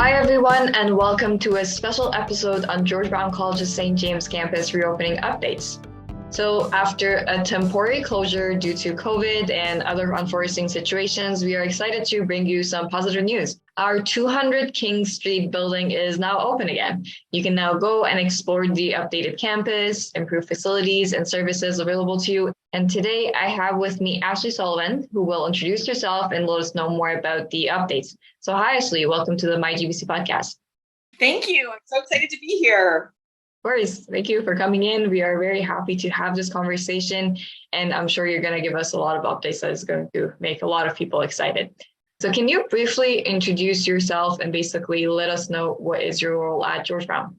Hi, everyone, and welcome to a special episode on George Brown College's St. James campus reopening updates. So, after a temporary closure due to COVID and other unforeseen situations, we are excited to bring you some positive news. Our 200 King Street building is now open again. You can now go and explore the updated campus, improved facilities, and services available to you. And today I have with me Ashley Sullivan, who will introduce herself and let us know more about the updates. So, hi, Ashley. Welcome to the MyGBC podcast. Thank you. I'm so excited to be here. Of course. Thank you for coming in. We are very happy to have this conversation, and I'm sure you're going to give us a lot of updates that is going to make a lot of people excited. So can you briefly introduce yourself and basically let us know what is your role at George Brown?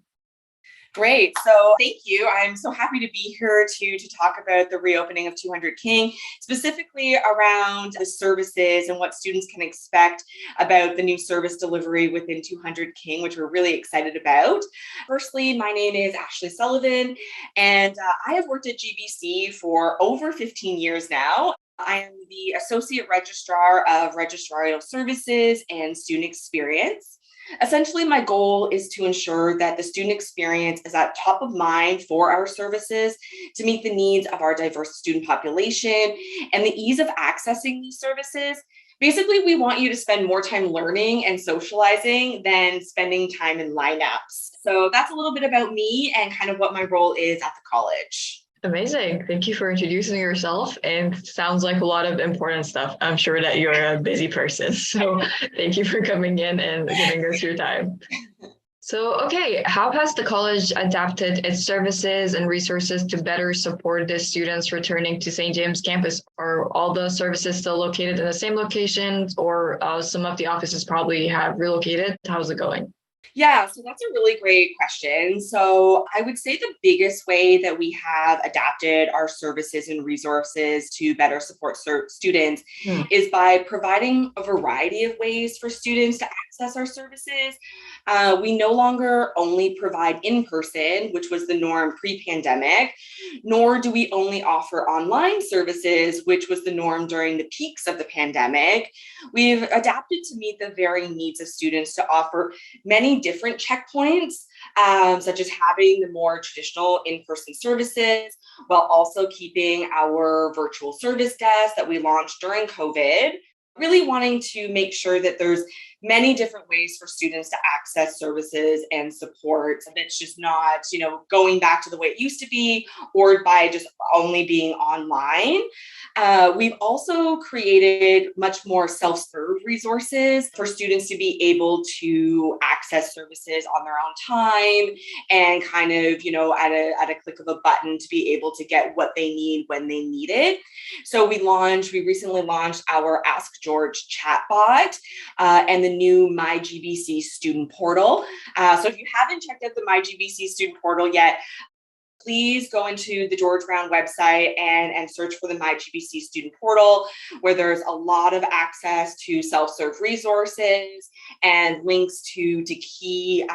Great. So thank you. I'm so happy to be here to talk about the reopening of 200 King, specifically around the services and what students can expect about the new service delivery within 200 King, which we're really excited about. Firstly, my name is Ashley Sullivan, and I have worked at GBC for over 15 years now. I am the Associate Registrar of Registrarial Services and Student Experience. Essentially, my goal is to ensure that the student experience is at top of mind for our services to meet the needs of our diverse student population and the ease of accessing these services. Basically, we want you to spend more time learning and socializing than spending time in lineups. So that's a little bit about me and kind of what my role is at the college. Amazing. Thank you for introducing yourself. And sounds like a lot of important stuff. I'm sure that you're a busy person. So thank you for coming in and giving us your time. So, okay, how has the college adapted its services and resources to better support the students returning to St. James campus? Are all the services still located in the same locations, or some of the offices probably have relocated? How's it going? Yeah, so that's a really great question. So I would say the biggest way that we have adapted our services and resources to better support students is by providing a variety of ways for students to access our services. We no longer only provide in person, which was the norm pre-pandemic, nor do we only offer online services, which was the norm during the peaks of the pandemic. We've adapted to meet the varying needs of students to offer many different checkpoints, such as having the more traditional in-person services, while also keeping our virtual service desk that we launched during COVID. Really wanting to make sure that there's many different ways for students to access services and support. That's just not, going back to the way it used to be or by just only being online. We've also created much more self-serve resources for students to be able to access services on their own time and kind of, at a click of a button to be able to get what they need when they need it. So we recently launched our Ask George Chatbot and the new MyGBC student portal. So if you haven't checked out the MyGBC student portal yet, please go into the George Brown website and search for the MyGBC student portal, where there's a lot of access to self-serve resources and links to key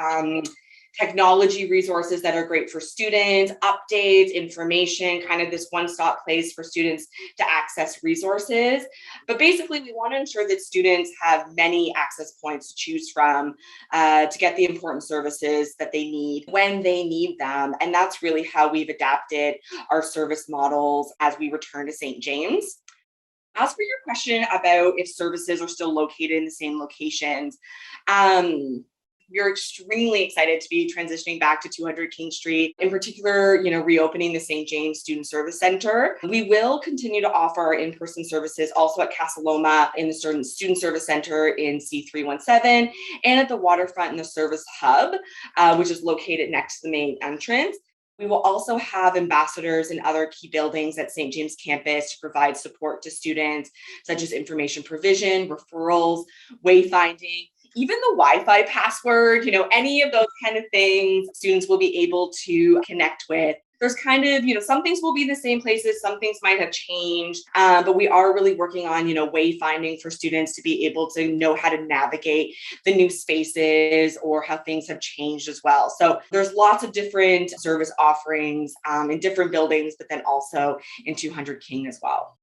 technology resources that are great for students, updates, information, kind of this one-stop place for students to access resources. But basically, we want to ensure that students have many access points to choose from to get the important services that they need when they need them. And that's really how we've adapted our service models as we return to St. James. As for your question about if services are still located in the same locations, we're extremely excited to be transitioning back to 200 King Street, in particular, reopening the St. James Student Service Center. We will continue to offer our in-person services also at Casa Loma in the Student Service Center in C317 and at the waterfront in the Service Hub, which is located next to the main entrance. We will also have ambassadors in other key buildings at St. James campus to provide support to students, such as information provision, referrals, wayfinding, even the Wi-Fi password, any of those kind of things students will be able to connect with. There's kind of, some things will be the same places, some things might have changed, but we are really working on, wayfinding for students to be able to know how to navigate the new spaces or how things have changed as well. So there's lots of different service offerings in different buildings, but then also in 200 King as well.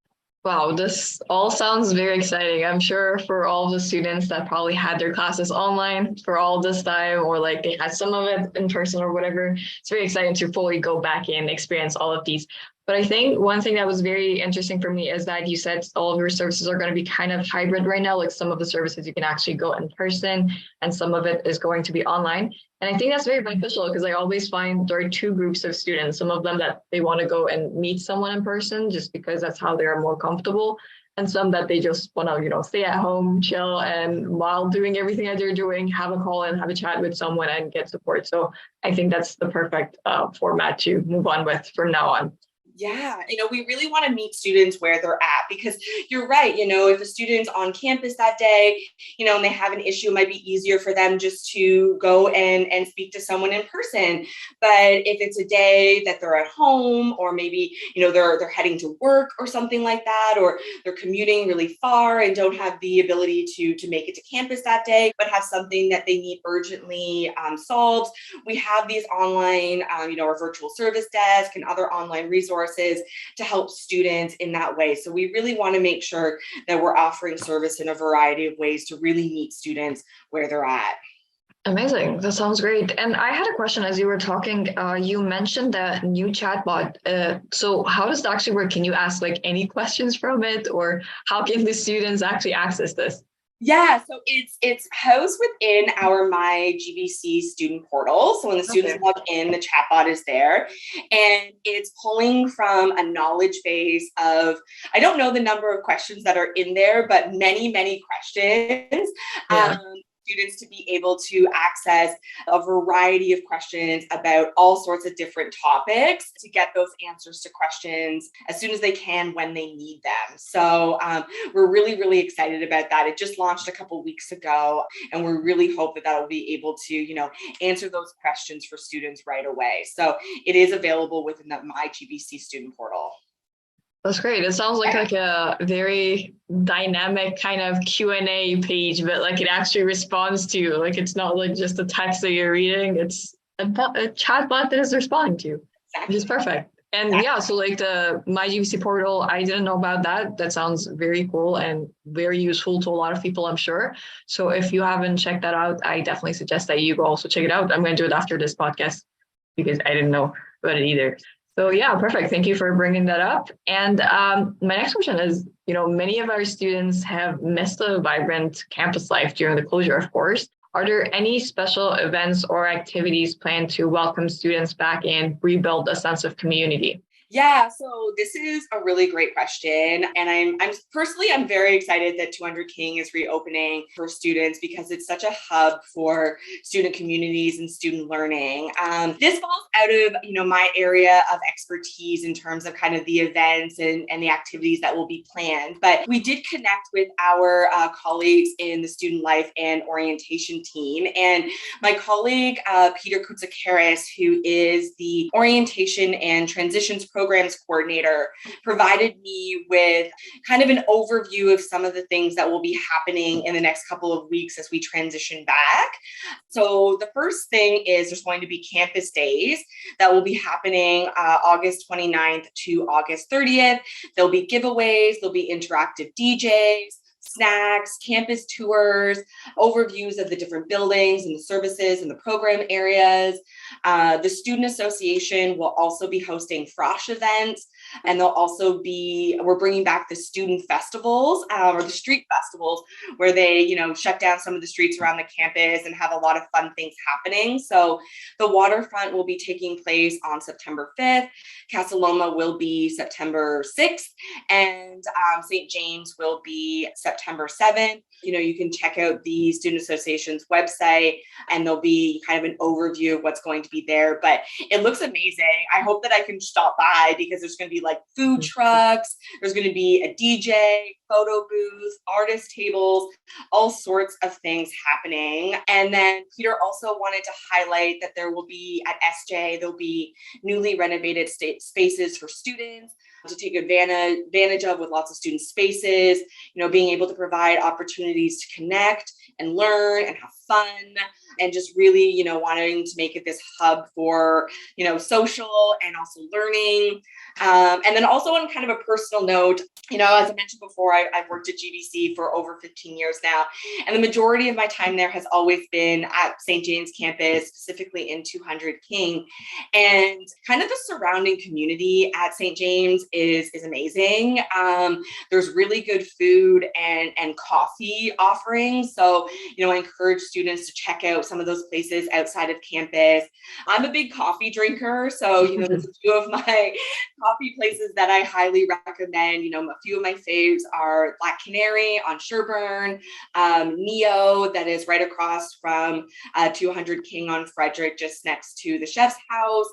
Wow, this all sounds very exciting. I'm sure for all the students that probably had their classes online for all this time, or like they had some of it in person or whatever, it's very exciting to fully go back and experience all of these. But I think one thing that was very interesting for me is that you said all of your services are going to be kind of hybrid right now. Like some of the services you can actually go in person and some of it is going to be online. And I think that's very beneficial because I always find there are two groups of students, some of them that they want to go and meet someone in person just because that's how they're more comfortable. And some that they just want to, stay at home, chill, and while doing everything that they're doing, have a call and have a chat with someone and get support. So I think that's the perfect format to move on with from now on. Yeah, we really want to meet students where they're at because you're right. If a student's on campus that day, and they have an issue, it might be easier for them just to go and speak to someone in person. But if it's a day that they're at home, or maybe, they're heading to work or something like that, or they're commuting really far and don't have the ability to make it to campus that day, but have something that they need urgently solved, we have these online, our virtual service desk and other online resources to help students in that way. So we really want to make sure that we're offering service in a variety of ways to really meet students where they're at. Amazing. That sounds great. And I had a question as you were talking. You mentioned that new chatbot. So how does that actually work? Can you ask like any questions from it, or how can the students actually access this? Yeah, so it's housed within our My GBC student portal. So when the students Okay. log in, the chatbot is there, and it's pulling from a knowledge base of, I don't know the number of questions that are in there, but many, many questions. Yeah. Students to be able to access a variety of questions about all sorts of different topics to get those answers to questions as soon as they can when they need them. So we're really, really excited about that. It just launched a couple weeks ago, and we really hope that that'll be able to, answer those questions for students right away. So it is available within the My GBC student portal. That's great. It sounds like a very dynamic kind of Q&A page, but like it actually responds to you. Like it's not like just a text that you're reading. It's a chatbot that is responding to you, which is Exactly. perfect. And yeah, so like the My GBC portal, I didn't know about that. That sounds very cool and very useful to a lot of people, I'm sure. So if you haven't checked that out, I definitely suggest that you go also check it out. I'm going to do it after this podcast because I didn't know about it either. So yeah, perfect. Thank you for bringing that up. And my next question is, many of our students have missed a vibrant campus life during the closure, of course. Are there any special events or activities planned to welcome students back and rebuild a sense of community? Yeah, so this is a really great question. And I'm very excited that 200 King is reopening for students because it's such a hub for student communities and student learning. This falls out of, my area of expertise in terms of kind of the events and the activities that will be planned. But we did connect with our colleagues in the student life and orientation team. And my colleague, Peter Koutsakaris, who is the orientation and transitions programs coordinator, provided me with kind of an overview of some of the things that will be happening in the next couple of weeks as we transition back. So the first thing is there's going to be campus days that will be happening August 29th to August 30th. There'll be giveaways, there'll be interactive DJs, snacks, campus tours, overviews of the different buildings and the services and the program areas. The Student Association will also be hosting frosh events, and we're bringing back the student festivals or the street festivals where they, shut down some of the streets around the campus and have a lot of fun things happening. So the waterfront will be taking place on September 5th. Casa Loma will be September 6th, and St. James will be September 7th. You can check out the Student Association's website, and there'll be kind of an overview of what's going to be there. But it looks amazing. I hope that I can stop by because there's going to be like food trucks, there's going to be a DJ, photo booth, artist tables, all sorts of things happening. And then Peter also wanted to highlight that there will be at SJ, there'll be newly renovated spaces for students to take advantage of with lots of student spaces, being able to provide opportunities to connect and learn and have fun. and just really, wanting to make it this hub for, social and also learning. And then also on kind of a personal note, as I mentioned before, I've worked at GBC for over 15 years now, and the majority of my time there has always been at St. James campus, specifically in 200 King. And kind of the surrounding community at St. James is amazing. There's really good food and coffee offerings. So, I encourage students to check out some of those places outside of campus. I'm a big coffee drinker. So, there's a few of my coffee places that I highly recommend. A few of my faves are Black Canary on Sherburne, Neo, that is right across from 200 King on Frederick, just next to the Chef's House.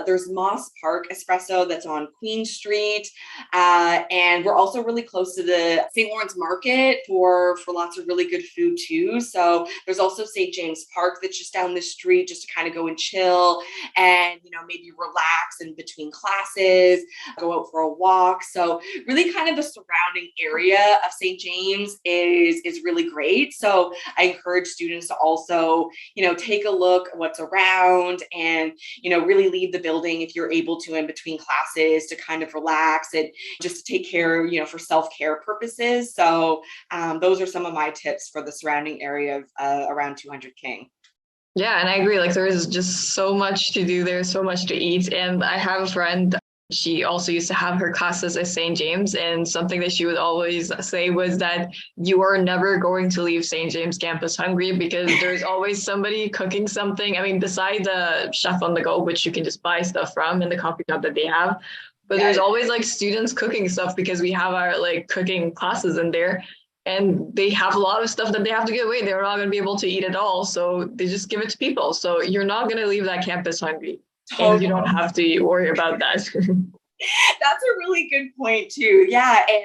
There's Moss Park Espresso that's on Queen Street. And we're also really close to the St. Lawrence Market for lots of really good food too. So there's also St. James Park that's just down the street, just to kind of go and chill and, maybe relax in between classes, go out for a walk. So really kind of the surrounding area of St. James is really great. So I encourage students to also, take a look at what's around and, really leave the building if you're able to in between classes to kind of relax and just to take care, for self-care purposes. So those are some of my tips for the surrounding area of around 200 King. Yeah, and I agree. Like, there is just so much to do there, so much to eat. And I have a friend, she also used to have her classes at St. James, and something that she would always say was that you are never going to leave St. James campus hungry, because there's always somebody cooking something. I mean, beside the chef on the go, which you can just buy stuff from in the coffee shop that they have, but there's always like students cooking stuff, because we have our like cooking classes in there. And they have a lot of stuff that they have to give away. They're not going to be able to eat it all. So they just give it to people. So you're not going to leave that campus hungry. Totally. And you don't have to worry about that. That's a really good point too. Yeah. And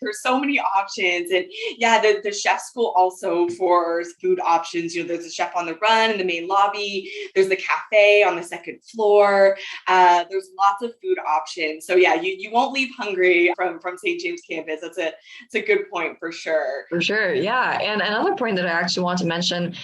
there's so many options. And the chef school also offers food options. There's a chef on the run in the main lobby. There's the cafe on the second floor. There's lots of food options. So you won't leave hungry from St. James campus. It's a good point for sure. For sure. Yeah. And another point that I actually want to mention.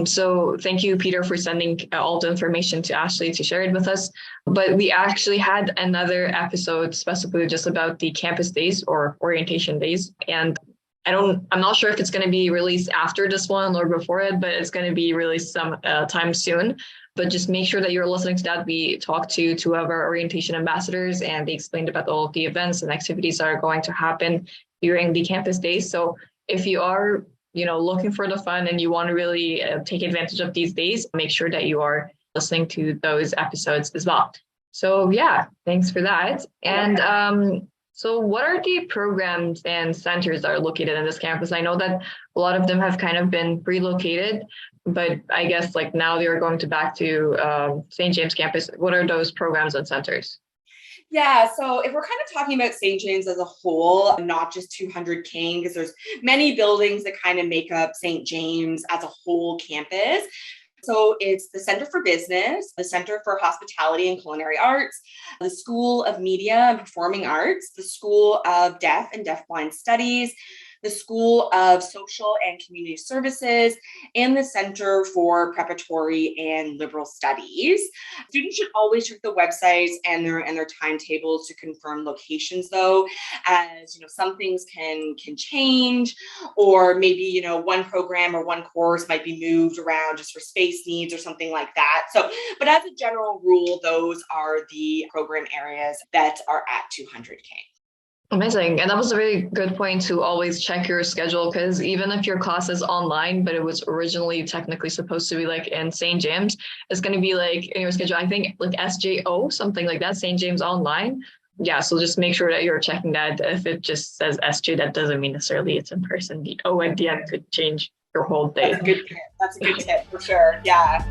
So thank you, Peter, for sending all the information to Ashley to share it with us. But we actually had another episode specifically just about the campus days or orientation days. And I'm not sure if it's going to be released after this one or before it, but it's going to be released some time soon. But just make sure that you're listening to that. We talked to two of our orientation ambassadors, and they explained about all of the events and activities that are going to happen during the campus days. So if you are, looking for the fun and you want to really take advantage of these days, make sure that you are listening to those episodes as well. So thanks for that. And so what are the programs and centers that are located in this campus? I know that a lot of them have kind of been relocated, but I guess like now they are going back to St. James campus. What are those programs and centers? Yeah, so if we're kind of talking about St. James as a whole, not just 200 King, because there's many buildings that kind of make up St. James as a whole campus. So it's the Center for Business, the Center for Hospitality and Culinary Arts, the School of Media and Performing Arts, the School of Deaf and Deafblind Studies, the School of Social and Community Services, and the Center for Preparatory and Liberal Studies. Students should always check the websites and their timetables to confirm locations, though, as some things can change, or maybe one program or one course might be moved around just for space needs or something like that. So, but as a general rule, those are the program areas that are at 200 King. Amazing. And that was a very good point to always check your schedule, because even if your class is online, but it was originally technically supposed to be like in St. James, it's going to be like in your schedule, I think like SJO, something like that, St. James Online. Yeah, so just make sure that you're checking that. If it just says SJ, that doesn't mean necessarily it's in person. The O at the end could change your whole day. That's a good tip for sure. Yeah.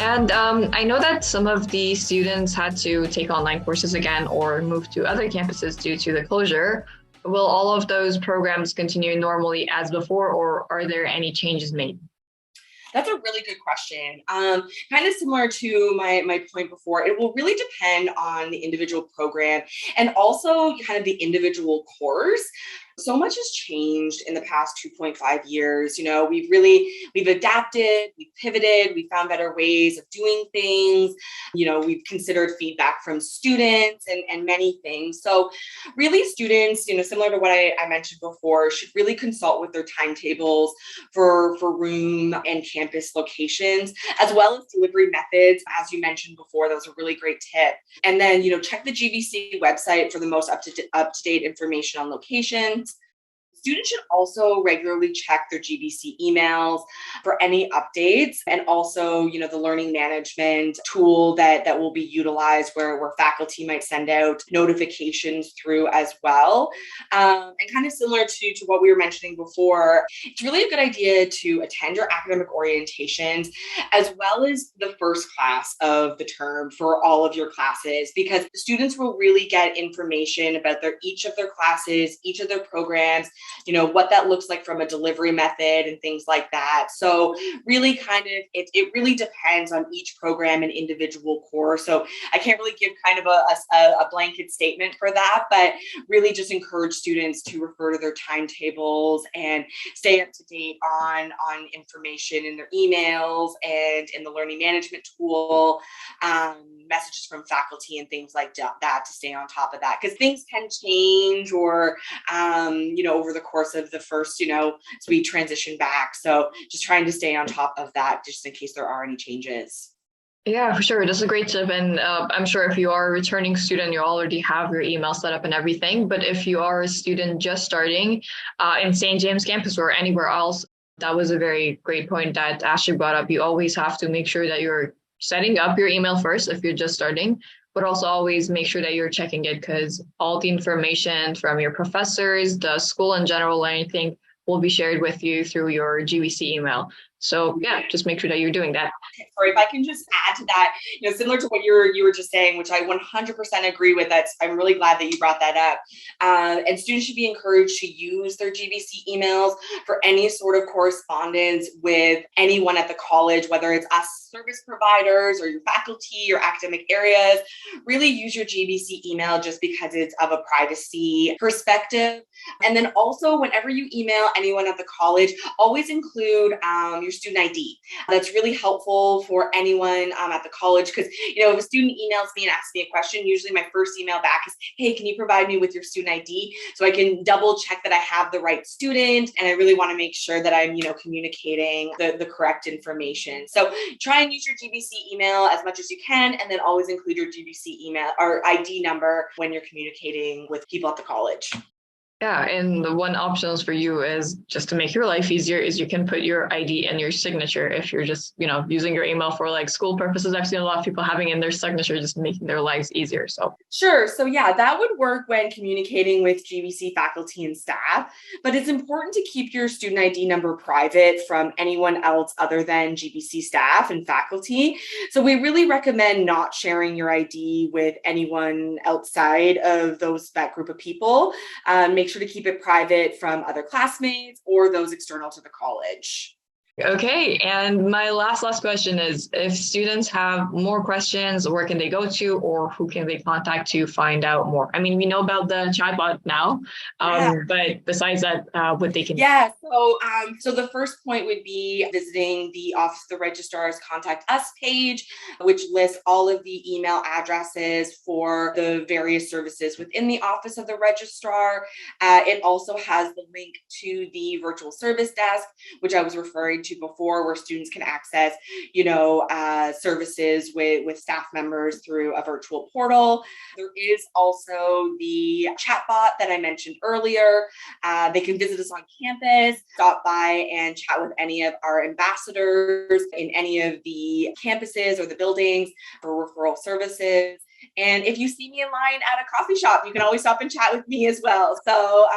And I know that some of the students had to take online courses again or move to other campuses due to the closure. Will all of those programs continue normally as before, or are there any changes made? That's a really good question. Kind of similar to my point before, it will really depend on the individual program and also kind of the individual course. So much has changed in the past 2.5 years. We've adapted, we've pivoted, we found better ways of doing things. We've considered feedback from students and many things. So really students, similar to what I mentioned before, should really consult with their timetables for room and campus locations, as well as delivery methods. As you mentioned before, that was a really great tip. And then, check the GVC website for the most up-to-date information on locations. Students should also regularly check their GVC emails for any updates, and also, the learning management tool that will be utilized where faculty might send out notifications through as well. And kind of similar to what we were mentioning before, it's really a good idea to attend your academic orientations as well as the first class of the term for all of your classes, because students will really get information about each of their classes, each of their programs, what that looks like from a delivery method and things like that. So really it really depends on each program and individual course. So I can't really give kind of a blanket statement for that, but really just encourage students to refer to their timetables and stay up to date on information in their emails and in the learning management tool, messages from faculty and things like that to stay on top of that, because things can change or over the course of the first, as we transition back. So just trying to stay on top of that just in case there are any changes. Yeah, for sure. That's a great tip. And I'm sure if you are a returning student, you already have your email set up and everything. But if you are a student just starting in St. James campus or anywhere else, that was a very great point that Ashley brought up. You always have to make sure that you're setting up your email first if you're just starting, but also always make sure that you're checking it, because all the information from your professors, the school in general, or anything will be shared with you through your GVC email. So yeah, just make sure that you're doing that. Sorry, if I can just add to that, similar to what you were just saying, which I 100% agree with. I'm really glad that you brought that up. And students should be encouraged to use their GVC emails for any sort of correspondence with anyone at the college, whether it's us service providers or your faculty or academic areas. Really use your GVC email just because it's of a privacy perspective. And then also, whenever you email anyone at the college, always include your student ID. That's really helpful for anyone at the college, because if a student emails me and asks me a question, usually my first email back is, hey, can you provide me with your student ID so I can double check that I have the right student, and I really want to make sure that I'm communicating the correct information. So try and use your GVC email as much as you can, and then always include your GVC email or ID number when you're communicating with people at the college. Yeah, and the one options for you is just to make your life easier is you can put your ID and your signature if you're just, using your email for like school purposes. I've seen a lot of people having in their signature, just making their lives easier. So sure. So yeah, that would work when communicating with GVC faculty and staff, but it's important to keep your student ID number private from anyone else other than GVC staff and faculty. So we really recommend not sharing your ID with anyone outside of that group of people. Make sure to keep it private from other classmates or those external to the college. Okay, and my last question is, if students have more questions, where can they go to, or who can they contact to find out more? I mean, we know about the chatbot now, but besides that, what they can... Yeah, so the first point would be visiting the Office of the Registrar's Contact Us page, which lists all of the email addresses for the various services within the Office of the Registrar. It also has the link to the virtual service desk, which I was referring to before, where students can access, services with staff members through a virtual portal. There is also the chatbot that I mentioned earlier. They can visit us on campus, stop by and chat with any of our ambassadors in any of the campuses or the buildings for referral services. And if you see me in line at a coffee shop, you can always stop and chat with me as well. So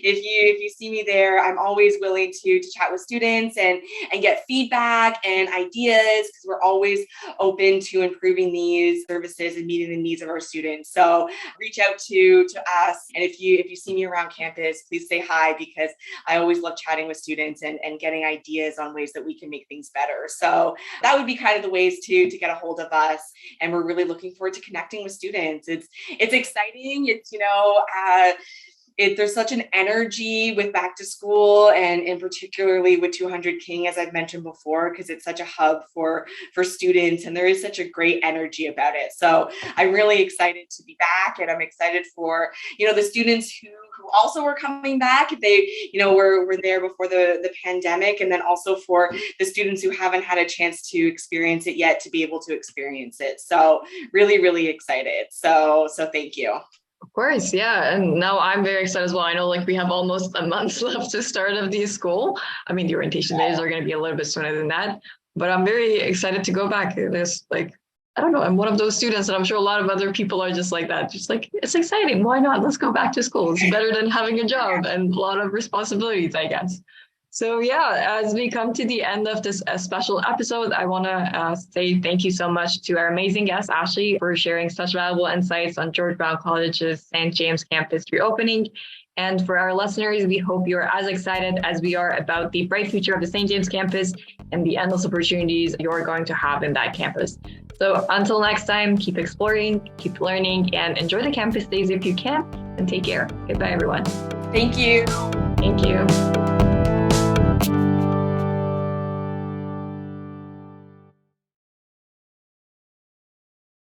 if you see me there, I'm always willing to chat with students and get feedback and ideas, because we're always open to improving these services and meeting the needs of our students. So reach out to us. And if you see me around campus, please say hi, because I always love chatting with students and getting ideas on ways that we can make things better. So that would be kind of the ways to get a hold of us. And we're really looking forward to connecting with students. It's exciting. It's, there's such an energy with back to school, and particularly with 200 King, as I've mentioned before, because it's such a hub for students, and there is such a great energy about it. So I'm really excited to be back, and I'm excited for, the students who also were coming back. They, were there before the pandemic, and then also for the students who haven't had a chance to experience it yet, to be able to experience it. So really, really excited. So thank you. Of course, yeah. And now I'm very excited as well. I know we have almost a month left to start of the school. I mean, the orientation days are going to be a little bit sooner than that, but I'm very excited to go back. There's I don't know, I'm one of those students, and I'm sure a lot of other people are just like that. Just it's exciting. Why not? Let's go back to school. It's better than having a job and a lot of responsibilities, I guess. So yeah, as we come to the end of this special episode, I want to say thank you so much to our amazing guest, Ashley, for sharing such valuable insights on George Brown College's St. James campus reopening. And for our listeners, we hope you're as excited as we are about the bright future of the St. James campus and the endless opportunities you're going to have in that campus. So until next time, keep exploring, keep learning, and enjoy the campus days if you can, and take care. Goodbye, everyone. Thank you. Thank you.